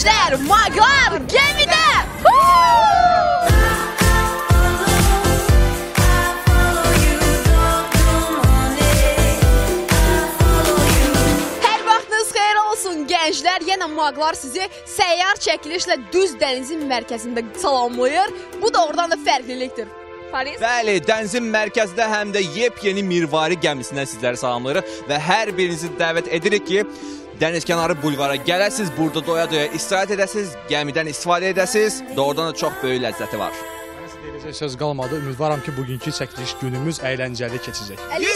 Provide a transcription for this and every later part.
Gençler, maglar gemide! Hər vaxtınız xeyir olsun gençler. Yenə maglar sizi səyyar çəkilişlə düz dənizin mərkəzində salamlayır. Bu da oradan da fərqlilikdir. Paris? Bəli, dənizin mərkəzdə həm də yepyeni mirvari gəmisindən sizləri salamlayırıq və hər birinizi dəvət edirik ki, dənizkənarı bulvara gələsiniz, burada doya-doya istirahət edəsiniz, gəmidən istifadə edəsiniz, doğrudan da çox böyük ləzzəti var. Mənə deyəcək söz qalmadı, ümidvaram ki, bugünkü çəkiliş günümüz əyləncəli keçəcək. Əli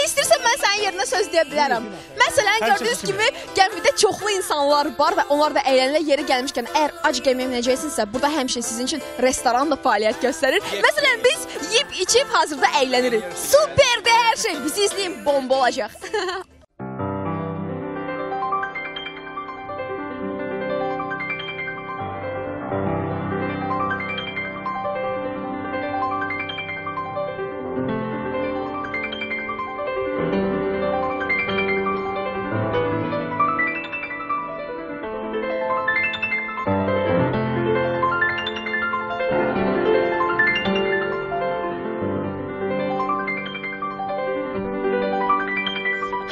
istəyirsən mən sənin yerinə söz deyə bilərəm. Məsələn, gördüyünüz kimi gəmidə çoxlu insanlar var və onlar da əylənirlər. Yeri gəlmişkən, əgər ac gəmiyə minəcəksinizsə, burada həmişə sizin üçün restoran da fəaliyyət göstərir. Məsələn, biz yeyib-içib hazırda əylənirik. Superdir hər şey. Bizi izləyin, bomba olacaq.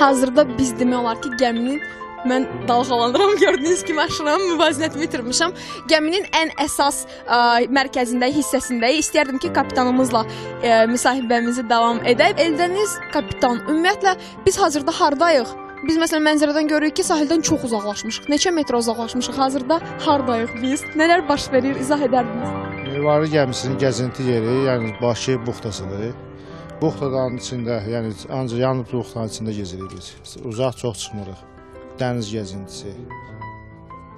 Hazırda biz demək olar ki, gəminin mən dalğalanıram, gördüyünüz kimi aşıram, müvazinətimi itirmişəm. Gəminin ən əsas mərkəzindəyi, hissəsindəyi. İstəyərdim ki, kapitanımızla müsahibəmizi davam edək. Eldəniz kapitan, ümumiyyətlə biz hazırda hardayıq? Biz məsələn mənzərədən görürük ki, sahildən çox uzaqlaşmışıq. Neçə metr uzaqlaşmışıq? Hazırda hardayıq biz? Nələr baş verir? İzah edərdiniz. Mirvari gəmisinin gəzinti yeri, yəni Bakı buxtasıdır. Buxtadan içində, yəni ancaq yanıb buxtanın içində gezirik biz. Uzaq çox çıxmırıq. Dəniz gəzintisi.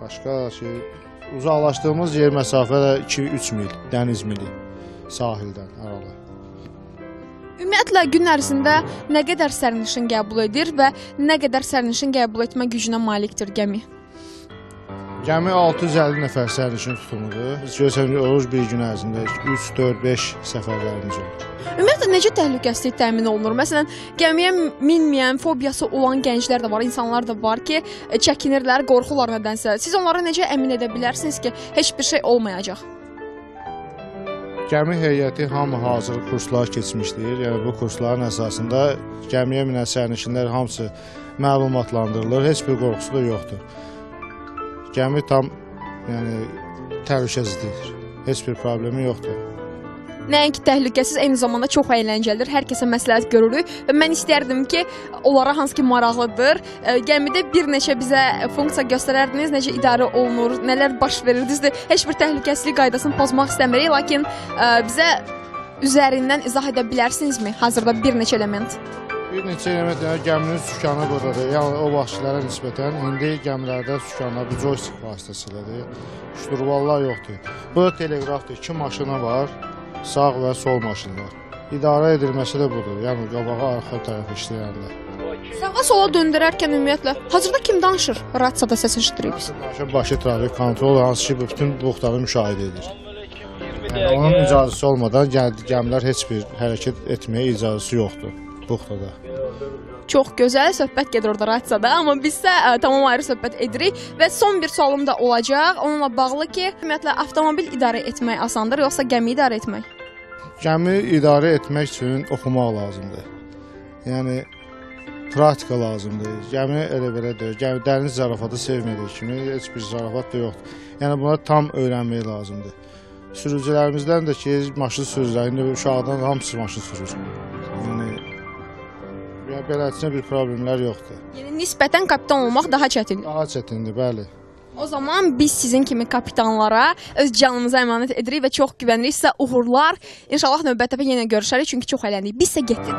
Başqa şey, uzaqlaşdığımız yer məsafə də 2-3 mil, dəniz mili sahildən aralı. Ümumiyyətlə gün ərzində nə qədər sərnişin qəbul edir və nə qədər sərnişin qəbul etmə gücünə malikdir gəmi? Gəmi 650 nəfər sərnişin tutumudur. Biz görsənirik bir gün ərzində 3, 4, 5 səfərlərimiz olur. Ümumiyyətlə necə təhlükəsizlik təmin olunur? Məsələn, gəmiyə minməyən, fobiyası olan gənclər də var, insanlar da var ki, çəkinirlər, qorxurlar nədənsə. Siz onlara necə əmin edə bilərsiniz ki, heç bir şey olmayacaq? Gəmi heyəti hamı hazır kurslar keçmişdir. Yəni bu kursların əsasında gəmiyə minən sərnişinlər hamısı məlumatlandırılır. Heç bir qorxusu da yoxdur. Gəmi tam təhlükəsizdir. Heç bir problemi yoxdur. Nəinki təhlükəsiz, eyni zamanda çox əyləncəlidir. Hər kəsə məsləhət görürük və mən istərdim ki, onlara hansı ki maraqlıdır. Gəmidə bir neçə bizə funksiya göstərərdiniz, necə idarə olunur, nələr baş verir. Düzdür, heç bir təhlükəsizlik qaydasını pozmaq istəmirik, lakin bizə üzərindən izah edə bilərsinizmi hazırda bir neçə element? Bir neçə element, gəminin sükanı buradadır. Yəni o vaxtlara nisbətən indi gəmilərdə sükanlar bu joystick vasitəsilədir. Şturvallar yoxdur. Bu da teleqrafdır. 2 maşını var. Sağ və sol maşınlar. İdarə edilməsi də budur. Yəni qabağa, arxa tərəf işləyəndə. Sağa sola döndürərkən ümumiyyətlə hazırda kim danışır? Radsada səs eşidirik biz. Bakı trafik kontrol hansı ki bütün buxtanı müşahidə edir. Yəni, onun icazəsi olmadan gəmilər heç bir hərəkət etməyə icazəsi yoxdur buxtada. Çox gözəl söhbət gedir orada radsada, amma biz isə tamam ayrı söhbət edirik və son bir sualım da olacaq. Onunla bağlı ki, ümumiyyətlə avtomobil idarə etmək asandır, yoxsa gəmi idarə etmək? Gəmi idarə etmək üçün oxumaq lazımdır. Yəni praktika lazımdır. Gəmi elə belə deyil. Gəmi dəniz zarafatı sevmədiyi kimi heç bir zarafat da yoxdur. Yəni buna tam öyrənmək lazımdır. Sürücülərimizdən də ki, maşın sürücülər, indi uşaqdan hamısı maşın sürür. Yəni beləsinə bir problemlər yoxdur. Yəni nisbətən kapitan olmaq daha çətindir. Daha çətindir, bəli. O zaman biz sizin kimi kapitanlara öz canımıza əmanət edirik və çox güvənirik. Sizə uğurlar. İnşallah növbətdə yenə görüşərik, çünki çox əyləndik. Biz isə getdik.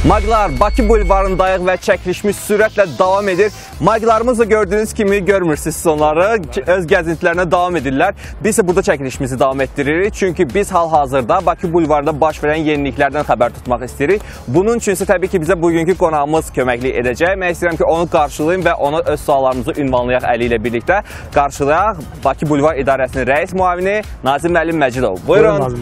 Maqlar Bakı bulvarındayıq və çəkilişimiz sürətlə davam edir. Maqlarımız da gördüyünüz kimi görmürsünüz onları, öz gəzintilərinə davam edirlər. Biz isə burada çəkilişimizi davam etdiririk. Çünki biz hal-hazırda Bakı bulvarında baş verən yeniliklərdən xəbər tutmaq istəyirik. Bunun üçün isə təbii ki, bizə bugünkü qonağımız köməklik edəcək. Mən istəyirəm ki, onu qarşılayım və ona öz suallarımızı ünvanlayaq Əli ilə birlikdə. Qarşılayaq Bakı Bulvar İdarəsinin rəis müavini Nazim Müəllim Məcidov. Buyurun.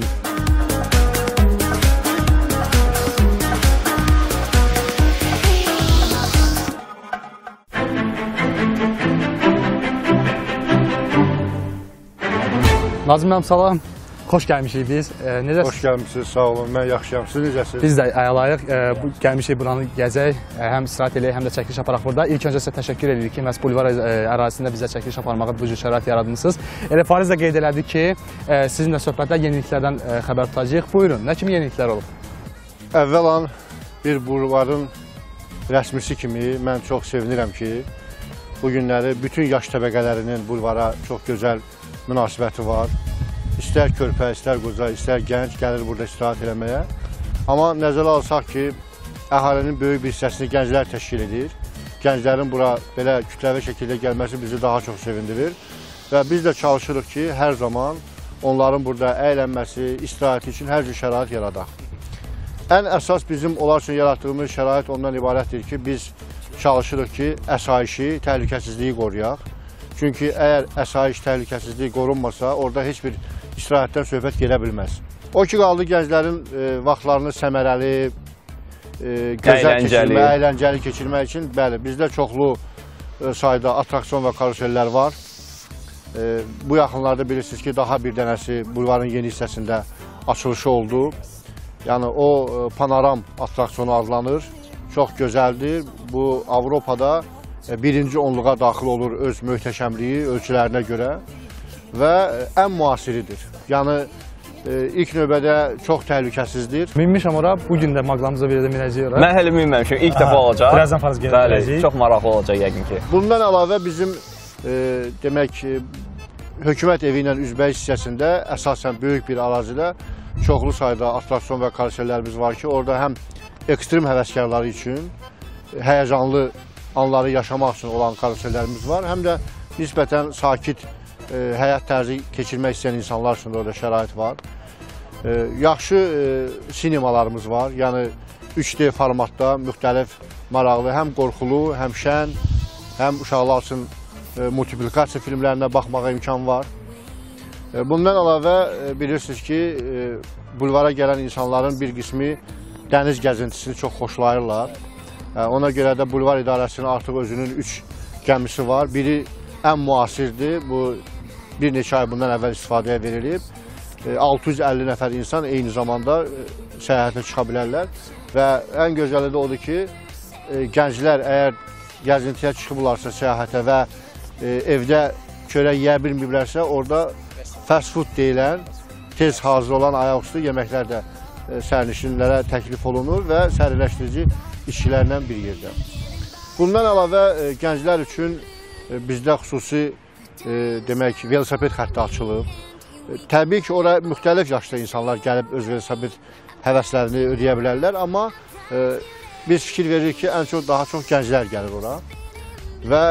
Nazim müəllim, salam. Xoş gəlmişik biz. Necəsiniz? Xoş gəlmişsiniz, sağ olun. Mən yaxşıyam. Siz necəsiniz? Biz də əlayıq. Gəlmişik buranı gəzək, həm istirahət eləyək, həm də çəkiliş aparaq burada. İlk öncə sizə təşəkkür edirik ki, məhz bulvar ərazisində bizə çəkiliş aparmağa bu cür şərait yaradmışsınız. Elə Fariz də qeyd elədi ki, sizinlə söhbətlər yeniliklərdən xəbər tutacağıq. Buyurun, nə kimi yeniliklər olub? Əvvəlan bir bulvarın rəsmisi kimi mən çox sevinirəm ki, bu günləri bütün yaş təbəqələrinin bulvara çox gözəl münasibəti var. İstər körpə, istər qoca, istər gənc gəlir burada istirahət eləməyə. Amma nəzərə alsaq ki, əhalinin böyük bir hissəsini gənclər təşkil edir. Gənclərin bura belə kütləvi şəkildə gəlməsi bizi daha çox sevindirir. Və biz də çalışırıq ki, hər zaman onların burada əylənməsi, istirahəti üçün hər cür şərait yaradaq. Ən əsas bizim onlar üçün yaratdığımız şərait ondan ibarətdir ki, biz çalışırıq ki, əsayişi, təhlükəsizliyi qoruyaq. Çünki əgər əsayiş, təhlükəsizlik qorunmasa, orada heç bir istirahətdən söhbət gedə bilməz. O ki, qaldı gənclərin vaxtlarını səmərəli, gözəl keçirmək, əyləncəli keçirmək üçün, bəli, bizdə çoxlu sayda atraksion və karusellər var. Bu yaxınlarda bilirsiniz ki, daha bir dənəsi bulvarın yeni hissəsində açılışı oldu. Yəni, o panoram atraksiyonu adlanır, çox gözəldir. Bu, Avropada birinci onluğa daxil olur öz möhtəşəmliyi, ölçülərinə görə və ən müasiridir. Yəni, ilk növbədə çox təhlükəsizdir. Minmişəm ora, bugün də maqlamıza bir də minəcəyik ora. Mən hələ minməmişim, ilk dəfə olacaq. Birazdan Fariz gələcəyik. Çox maraqlı olacaq yəqin ki. Bundan əlavə bizim, demək, hökumət evi ilə üzbəyiz hissəsində əsasən böyük bir ərazidə çoxlu sayda atraksion və karusellərimiz var ki, orada həm ekstrem həvəskarları üçün həyəcanlı anları yaşamaq üçün olan karusellərimiz var, həm də nisbətən sakit həyat tərzi keçirmək istəyən insanlar üçün orada şərait var. Yaxşı sinemalarımız var, yəni 3D formatda müxtəlif maraqlı, həm qorxulu, həm şən, həm uşaqlar üçün multiplikasiya filmlərinə baxmağa imkan var. Bundan əlavə bilirsiniz ki, bulvara gələn insanların bir qismi dəniz gəzintisini çox xoşlayırlar. Ona görə də bulvar idarəsinin artıq özünün 3 gəmisi var. Biri ən müasirdir, bu bir neçə ay bundan əvvəl istifadəyə verilib. 650 nəfər insan eyni zamanda səyahətə çıxa bilərlər. Və ən gözəli də odur ki, gənclər əgər gəzintiyə çıxıblarsa səyahətə və evdə çörək yeyə bilməyiblərsə, orada fast food deyilən, tez hazır olan ayaqüstü yeməklər də sərnişinlərə təklif olunur və sərinləşdirici işçilərlə bir yerdə. Bundan əlavə gənclər üçün bizdə xüsusi demək, velosiped xətti açılıb. Təbii ki, oraya müxtəlif yaşda insanlar gəlib öz velosiped həvəslərini ödəyə bilərlər, amma biz fikir veririk ki, daha çox gənclər gəlir ora və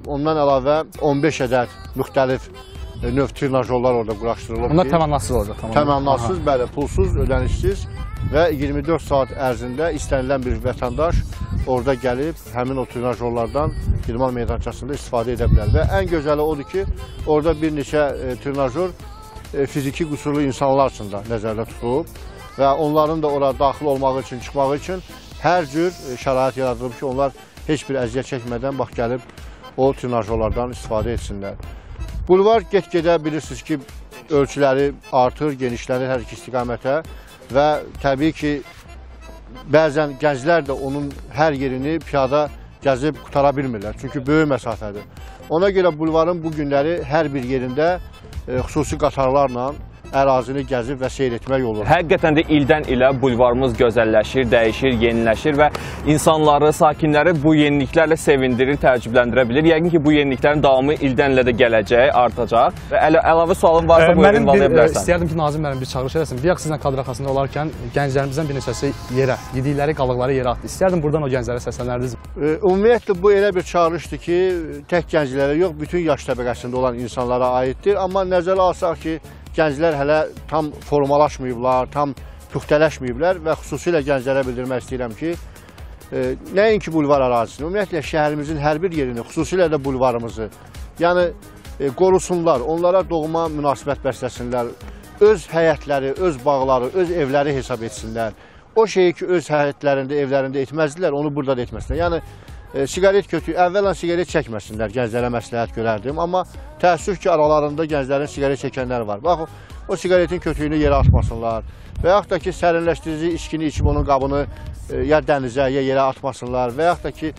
ondan əlavə 15 ədəd müxtəlif növ trinajorlar orada quraşdırılıb. Bunlar təmənnasız olacaq. Təmənnasız, bəli, pulsuz, ödənişsiz və 24 saat ərzində istənilən bir vətəndaş orada gəlib həmin o trinajorlardan idman meydançasında istifadə edə bilər. Və ən gözəli odur ki, orada bir neçə trinajor fiziki qüsurlu insanlar üçün də nəzərdə tutulub və onların da oraya daxil olmağı üçün, çıxmağı üçün hər cür şərait yaradılıb ki, onlar heç bir əziyyət çəkmədən bax gəlib o trinajorlardan istifadə etsinlər. Bulvar get-gedə bilirsiniz ki, ölçüləri artır, genişlənir hər iki istiqamətə və təbii ki, bəzən gənclər də onun hər yerini piyada gəzib qutara bilmirlər, çünki böyük məsafədir. Ona görə bulvarın bu günləri hər bir yerində xüsusi qatarlarla ərazini gəzib və seyr etmək olur. Həqiqətən də ildən ilə bulvarımız gözəlləşir, dəyişir, yeniləşir və insanları, sakinləri bu yeniliklərlə sevindirir, təəccübləndirə bilir. Yəqin ki, bu yeniliklərin davamı ildən ilə də gələcək, artacaq. Və əlavə sualın varsa bu ünvanlaya bilərsən. İstəyərdim ki, Nazim müəllim bir çağırış eləsin. Bir sizlə kadr arxasında olarkən gənclərimizdən bir neçəsi yerə, yedikləri qalıqları yerə atdı. İstəyərdim buradan o gənclərə səslənərdiniz. Ümumiyyətlə bu elə bir çağırışdır ki, tək gənclərə yox, bütün yaş təbəqəsində olan insanlara aiddir. Amma nəzərə alsaq ki, gənclər hələ tam formalaşmayıblar, tam püxtələşməyiblər və xüsusilə gənclərə bildirmək istəyirəm ki, nəinki bulvar ərazisini, ümumiyyətlə şəhərimizin hər bir yerini, xüsusilə də bulvarımızı, yəni qorusunlar, onlara doğma münasibət bəsləsinlər, öz həyətləri, öz bağları, öz evləri hesab etsinlər. O şeyi ki, öz həyətlərində, evlərində etməzdilər, onu burada da etməsinlər. Yəni, siqaret kötü, əvvələn siqaret çəkməsinlər, gənclərə məsləhət görərdim. Amma təəssüf ki, aralarında gənclərin siqaret çəkənlər var. Bax, o siqaretin kötüyünü yerə atmasınlar və yaxud da ki, sərinləşdirici içkini içib onun qabını ya dənizə, ya yerə atmasınlar və yaxud da ki,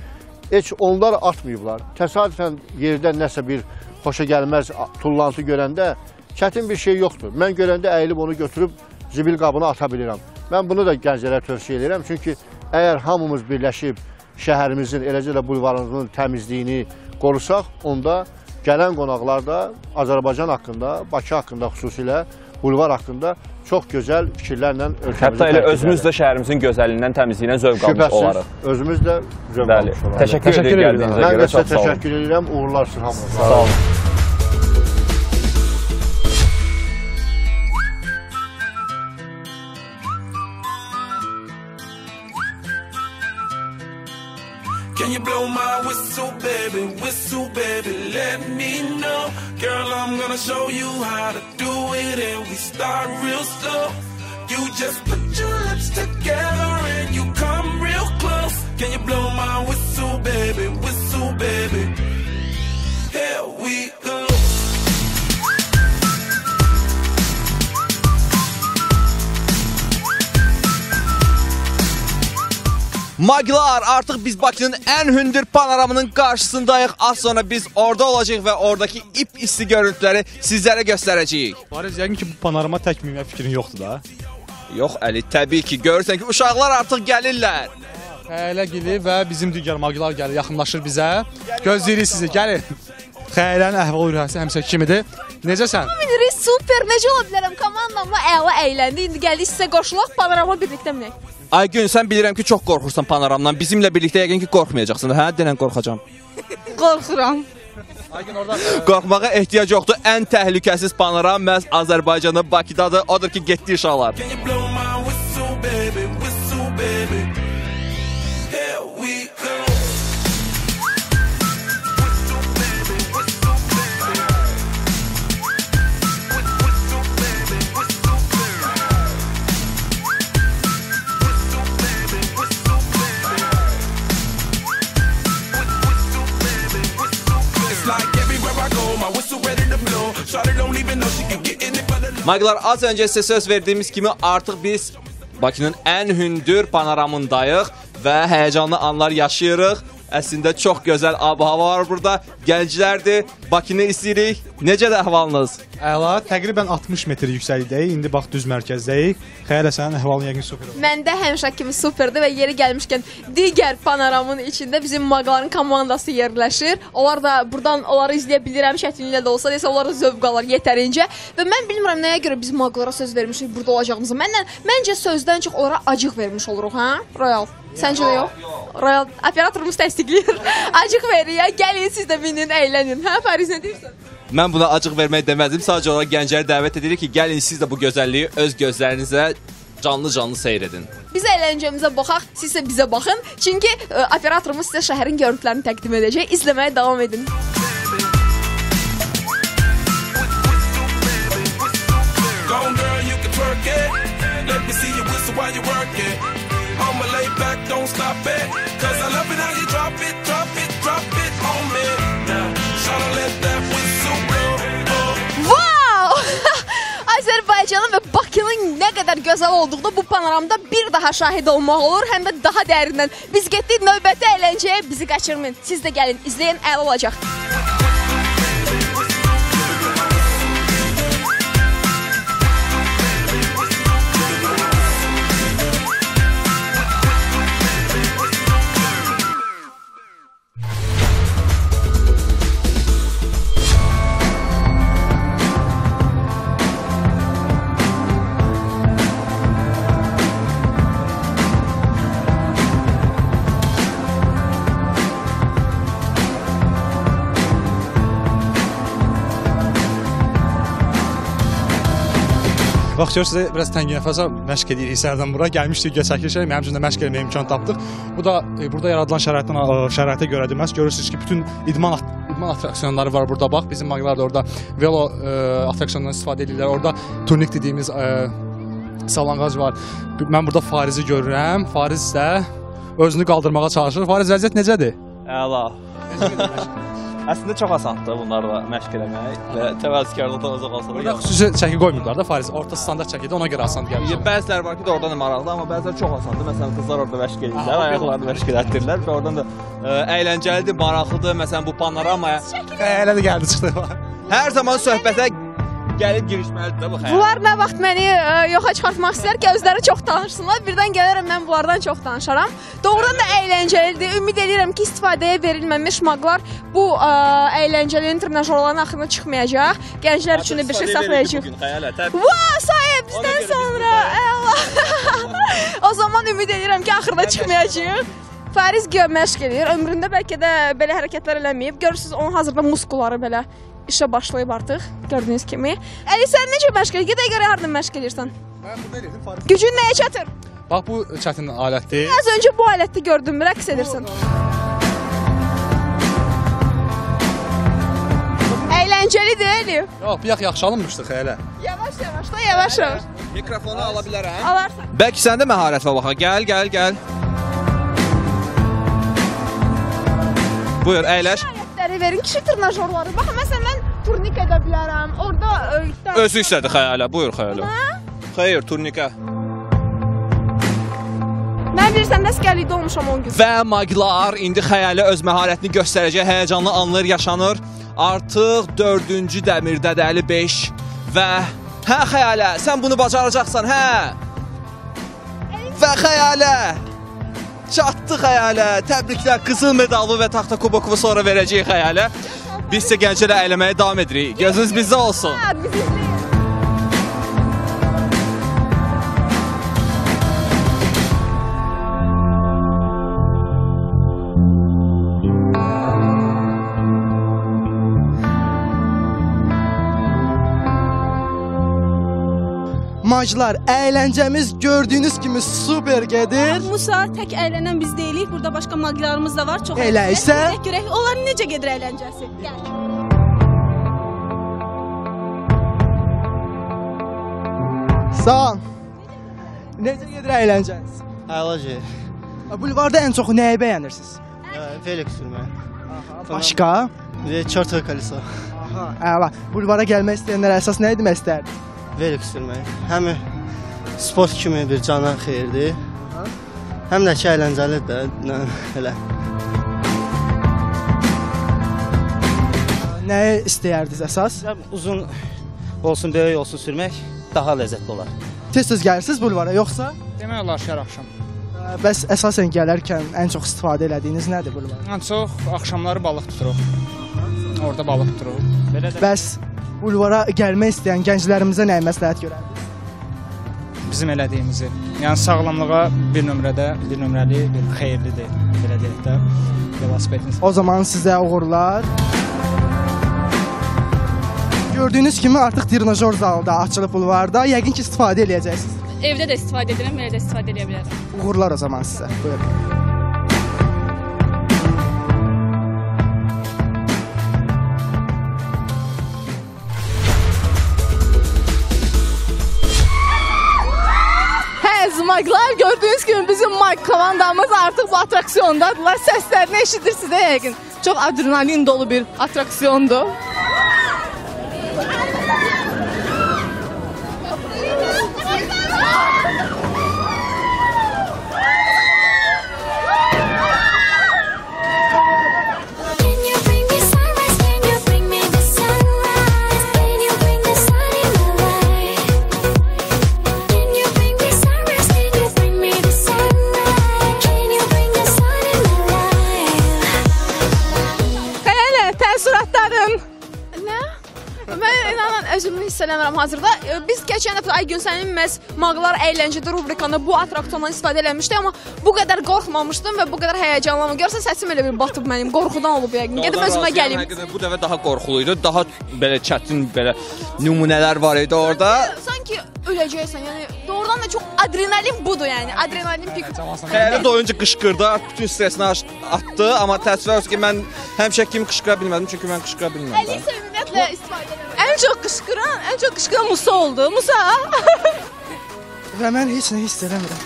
heç onlar atmayıblar. Təsadüfən yerdə nəsə bir xoşa gəlməz tullantı görəndə çətin bir şey yoxdur. Mən görəndə əyilib onu götürüb zibil qabına ata bilirəm. Mən bunu da gənclərə tövsiyə edirəm. Çünki əgər hamımız birləşib şəhərimizin, eləcə də bulvarımızın təmizliyini qorusaq, onda gələn qonaqlar da Azərbaycan haqqında, Bakı haqqında xüsusilə, bulvar haqqında çox gözəl fikirlərlə ölkəmizi hətta elə özümüz də şəhərimizin gözəlliyindən, təmizliyindən zövq almış olarıq. Özümüz də zövq almış olarıq. Təşəkkür edirəm gəldiyinizə görə, çox sağ olun. Mən də təşəkkür edirəm, uğurlarsın hamınıza. Sağ olun. Can you blow my whistle, baby, let me know. Girl, I'm gonna show you how to do it and we start real slow. You just put your lips together and you come real close. Can you blow my whistle, baby, here we go. Maglar, artıq biz Bakının ən hündür panoramının qarşısındayıq. Az sonra biz orada olacağıq və oradakı ip isti görüntüləri sizlərə göstərəcəyik. Fariz, yəqin ki, bu panorama tək minmə fikrin yoxdur da. Yox, Əli, təbii ki, görürsən ki, uşaqlar artıq gəlirlər. Xəylə gəlir və bizim digər maglar gəlir, yaxınlaşır bizə. Gözləyirik sizi, gəlin. Xəylənin əhval-ruhiyyəsi həmişə kimidir. Necəsən? Bilirik, super, necə ola bilərəm, komandamla əla əyləndi. İndi gəldik sizə qoşulaq, panorama birlikdə minək. Aygün, sən bilirəm ki, çox qorxursan panoramdan. Bizimlə birlikdə yəqin ki, qorxmayacaqsın. Hə, denən qorxacam. Qorxuram. Qorxmağa ehtiyac yoxdur. Ən təhlükəsiz panoram məhz Azərbaycanda, Bakıdadır. Odur ki, getdi uşaqlar. Maglar, az öncə sizə söz verdiyimiz kimi artıq biz Bakının ən hündür panoramındayıq və həyəcanlı anlar yaşayırıq. Əslində çox gözəl ab-hava var burada. Gənclərdir, Bakını istəyirik. Necədir əhvalınız? Əla, təqribən 60 metr yüksəklikdəyik. İndi bax düz mərkəzdəyik. Xəyələ sənin əhvalın yəqin super. Məndə həmişə kimi superdir və yeri gəlmişkən digər panoramın içində bizim magların komandası yerləşir. Onlar da buradan onları izləyə bilirəm, çətinliklə də olsa, desə onlara zövq alır yetərincə. Və mən bilmirəm nəyə görə biz maglara söz vermişik burada olacağımızı. Məncə sözdən çox onlara acıq vermiş oluruq, hə? Royal. Səncə də yox? Royal operatorumuz təsdiqləyir. Acıq verir ya. Gəlin siz də binin, əylənin. Hə, Fariz, nə deyirsən? Mən buna acıq vermək demədim. Sadəcə olaraq gəncləri dəvət edirik ki, gəlin siz də bu gözəlliyi öz gözlərinizə canlı-canlı seyr edin. Biz əyləncəmizə baxaq, siz isə bizə baxın. Çünki operatorumuz sizə şəhərin görüntülərini təqdim edəcək. İzləməyə davam edin. I'ma lay back, don't stop it. Cause I love it how you drop it on me. Now, shawty let that whistle blow. Wow! Azərbaycanın və Bakının nə qədər gözəl olduğunu bu panoramda bir daha şahid olmaq olur, həm də daha dərindən. Biz getdik növbəti əyləncəyə, bizi qaçırmayın. Siz də gəlin, izləyin, əla olacaq. Bax, görürsünüz, biraz tənginəfəsə məşq edirik səhərdən bura. Gəlmişdik, güya çəkilişə, mənim üçün də məşq etməyə imkan tapdıq. Bu da burada yaradılan şəraitə görə deməz. Görürsünüz ki, bütün idman atraksiyonları var burada. Bax, bizim maqlar da orada velo atraksiyonundan istifadə edirlər. Orada turnik dediyimiz sallanqac var. Mən burada Farizi görürəm. Fariz isə özünü qaldırmağa çalışır. Fariz, vəziyyət necədir? Əla. Əslində çox asandır bunlarla məşq eləmək və təvəzzükarlıqdan uzaq olsa da. Burada xüsusi çəki qoymurlar da Fariz. Orta standart çəkidir, ona görə asan gəlir. Bəziləri var ki, də oradan da maraqlı, amma bəziləri çox asandır. Məsələn, qızlar orada məşq edirlər, ayaqlarını məşq elətdirirlər və oradan da əyləncəlidir, maraqlıdır. Məsələn, bu panoramaya Elə də gəldi çıxdı. hər zaman söhbətə gəlib girişməlidir də bu xəyal. Bunlar nə vaxt məni yoxa çıxartmaq istəyir ki, özləri çox danışsınlar. Birdən gələrəm, mən bunlardan çox danışaram. Doğrudan da əyləncəlidir. Ümid edirəm ki, istifadəyə verilməmiş maqlar bu əyləncəlinin trenajorların axırına çıxmayacaq. Gənclər üçün də bir şey saxlayacaq. Vay, sahib, bizdən sonra. O zaman ümid edirəm ki, axırda çıxmayacaq. Fariz güya məşq edir. Ömründə bəlkə də belə hərəkətlər eləməyib. Görürsünüz, onun hazırda muskulları belə işə başlayıb artıq, gördüyünüz kimi. Əli, sən necə məşq edir? Gedə görə hardan məşq edirsən? Mən burada edirdim Fariz. Gücün nəyə çatır? Bax, bu çətin alətdir. Az öncə bu alətdə gördüm, rəqs edirsən. Əyləncəlidir, Əli. Yox, bir yaxşı alınmışdıq elə. Yavaş-yavaş da, yavaş-yavaş. Mikrofonu ala bilərəm. Alarsan. Bəlkə səndə məharət var baxa. Gəl. Buyur, əyləş. Alətləri verin, kişi trenajorları. Baxın, məsələn, mən turnik edə bilərəm. Orada... Özü istədi xəyalə. Buyur xəyalə. Xeyr, turnikə. Mən bilirsən, nəskərlikdə olmuşam 10 gün. Və maqlar indi xəyalə öz məharətini göstərəcək. Həyəcanlı anlar yaşanır. Artıq 4-cü dəmirdədir 55 və hə xəyalə, sən bunu bacaracaqsan, hə? Və xəyalə çatdı xəyalə. Təbriklər, qızıl medalı və taxta kuboku sonra verəcəyik xəyalə. Biz isə gənclərə əyləməyə davam edirik. Gözünüz bizdə olsun. Biz izləyirik. Maclar, əyləncəmiz gördüyünüz kimi super gedir. Musa, tək əylənən biz deyilik. Burada başqa maqlarımız da var. Çox Elə isə görək, onlar necə gedir əyləncəsi? Gəl. Sağ ol. Necə gedir əyləncəniz? Əlaci. Bulvarda ən çox nəyi bəyənirsiniz? Felix sürmək. Başqa? Və çartı kalisa. Əla. Bulvara gəlmək istəyənlər əsas nə etmək istərdi? Felix sürmək. Həm sport kimi bir cana xeyirdir. Həm də ki əyləncəlidir də. Elə. Nəyi istəyərdiniz əsas? Uzun olsun, böyük olsun sürmək daha ləzzətli olar. Tez-tez gəlirsiniz bulvara, yoxsa? Demək olar şəhər axşam. Bəs əsasən gələrkən ən çox istifadə elədiyiniz nədir bulvara? Ən çox axşamları balıq tuturuq. Orada balıq tuturuq. Belə də Bəs bulvara gəlmək istəyən gənclərimizə nəyi məsləhət görərdiniz? bizim elədiyimizi. Yəni sağlamlığa bir nömrəli, bir xeyirlidir, belə deyək də, velosipedin. O zaman sizə uğurlar. Gördüyünüz kimi artıq trenajor zalda açılıb bulvarda. Yəqin ki istifadə eləyəcəksiniz. Evdə də istifadə edirəm, belə də istifadə edə bilərəm. Uğurlar o zaman sizə. Buyurun. Maqlar, gördüyünüz kimi bizim Mike komandamız artıq bu atraksiyondadılar. Səslərini eşidirsiniz də yəqin. Çox adrenalin dolu bir atraksiyondur. özümü hiss eləmirəm hazırda. Biz keçən dəfə Aygün sənin məhz Mağlar əyləncədə rubrikanda bu atraksiondan istifadə eləmişdik, amma bu qədər qorxmamışdım və bu qədər həyəcanlanmadım. Görsən səsim elə bir batıb mənim, qorxudan olub yəqin. Gedim özümə gəlim. Bu dəfə daha qorxulu idi, daha belə çətin belə nümunələr var idi orada. Sanki öləcəksən, yəni doğrudan da çox adrenalin budur, yəni adrenalin pik. Xəyali doyunca qışqırdı, bütün stresini atdı, amma təəssüf olsun ki, mən həmişə kimi qışqıra bilmədim, çünki mən qışqıra bilmirəm. Əlisə ümumiyyətlə istifadə edirəm. Ən çox qışqıran Musa oldu. Musa! Və mən heç nə hiss eləmirəm.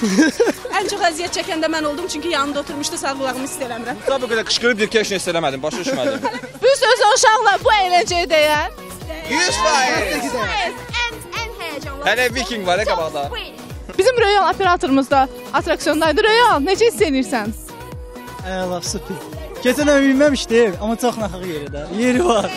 Ən çox əziyyət çəkəndə mən oldum, çünki yanında oturmuşdu, sağ qulağımı hiss eləmirəm. Tabii belə qışqırıb bir heç nə hiss eləmədim, başa düşmədim. Bir söz uşaqlar bu əyləncəyə dəyər. 100%! Ən həyəcanlı. Hələ Viking var qabaqda. Bizim Röyan operatorumuz da atraksiyondaydı. Röyan, necə hiss edirsən? Əla, super. Keçən əvvəl bilməmişdim, amma çox naxaq yeridir. Yeri var.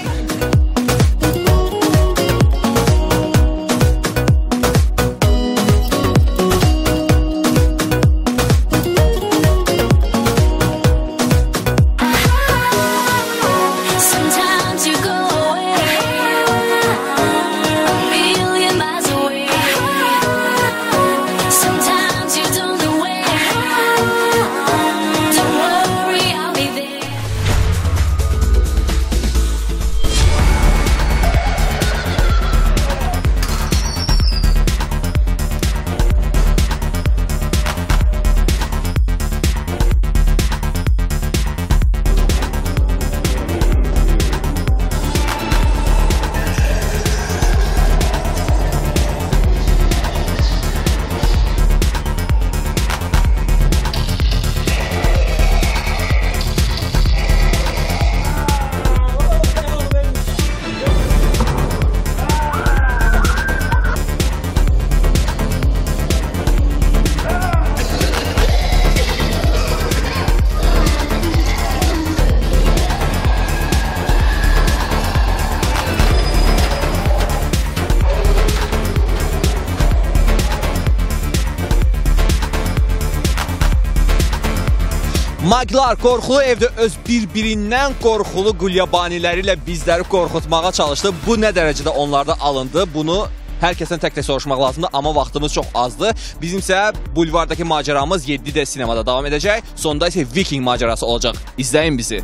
Maglar qorxulu evdə öz bir-birindən qorxulu qulyabaniləri ilə bizləri qorxutmağa çalışdı. Bu nə dərəcədə onlarda alındı? Bunu hər kəsdən tək-tək soruşmaq lazımdır, amma vaxtımız çox azdır. Bizim isə bulvardakı macəramız 7-də sinemada davam edəcək. Sonda isə Viking macərası olacaq. İzləyin bizi.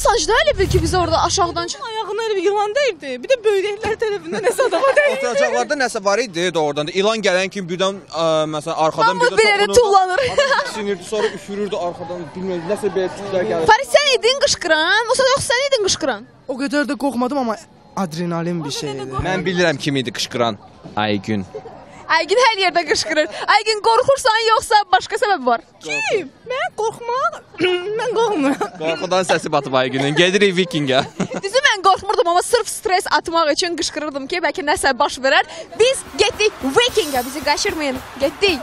Sancda elə bil ki, biz orada aşağıdan çıxın. Ayağına elə bir yılan deyildi. Bir də böyüklər tərəfindən nəsə adama deyildi. Oturacaqlarda nəsə var idi doğrudan da. İlan gələn kimi birdən, məsələn, arxadan bir yerə tullanır. Sinirdi, sonra üfürürdü arxadan. Bilmirəm, nəsə belə tüklər gəlir. Faris, sən idin qışqıran? Yoxsa sən idin qışqıran? O qədər də qorxmadım, amma adrenalin bir şeydir. Mən bilirəm kim idi qışqıran. Aygün. Aygün hər yerdə qışqırır. Aygün, qorxursan yoxsa başqa səbəb var? Kim? Mən qorxmaq? Mən qorxmuram. Qorxudan səsi batıb Aygünün. Gedirik Vikingə. Düzü mən qorxmurdum, amma sırf stres atmaq üçün qışqırırdım ki, bəlkə nəsə baş verər. Biz getdik Vikingə, bizi qaçırmayın. Getdik.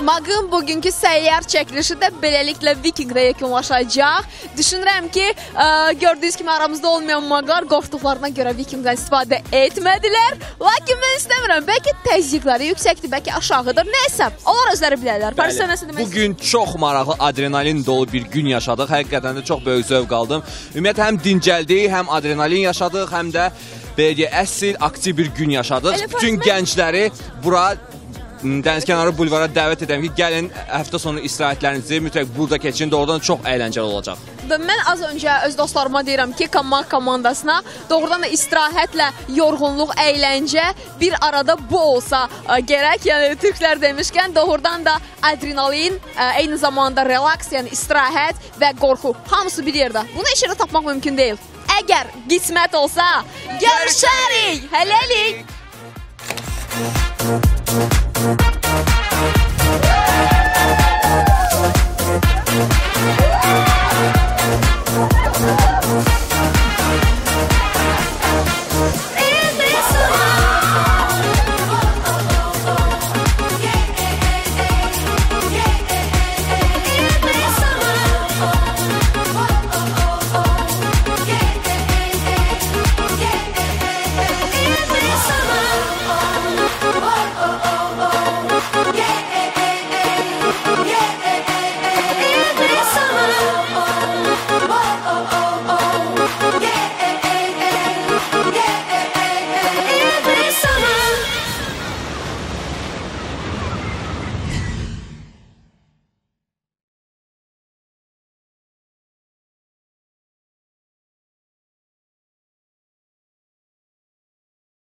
Maqın bugünkü səyyar çəkilişi də beləliklə Vikingdə yekunlaşacaq. Düşünürəm ki, gördüyünüz kimi aramızda olmayan maqlar qorxduqlarına görə Vikingdən istifadə etmədilər. Lakin mən istəmirəm, bəlkə təzyiqləri yüksəkdir, bəlkə aşağıdır, nəysə, onlar özləri bilərlər. Paris, sən nəsə demək? Bugün çox maraqlı, adrenalin dolu bir gün yaşadıq. Həqiqətən də çox böyük zövq aldım. Ümumiyyətlə, həm dincəldik, həm adrenalin yaşadıq, həm də belə deyək, əsl, aktiv bir gün yaşadıq. Bütün gəncləri bura Dənizkənarı bulvara dəvət edirəm ki, gəlin həftə sonu istirahətlərinizi mütləq burada keçin, doğrudan çox əyləncəli olacaq. Mən az öncə öz dostlarıma deyirəm ki, komandasına doğrudan da istirahətlə yorğunluq, əyləncə bir arada bu olsa gərək. Yəni türklər demişkən doğrudan da adrenalin, eyni zamanda relaks, yəni istirahət və qorxu hamısı bir yerdə. Bunu heç yerdə tapmaq mümkün deyil. Əgər qismət olsa, görüşərik, hələlik. Thank you.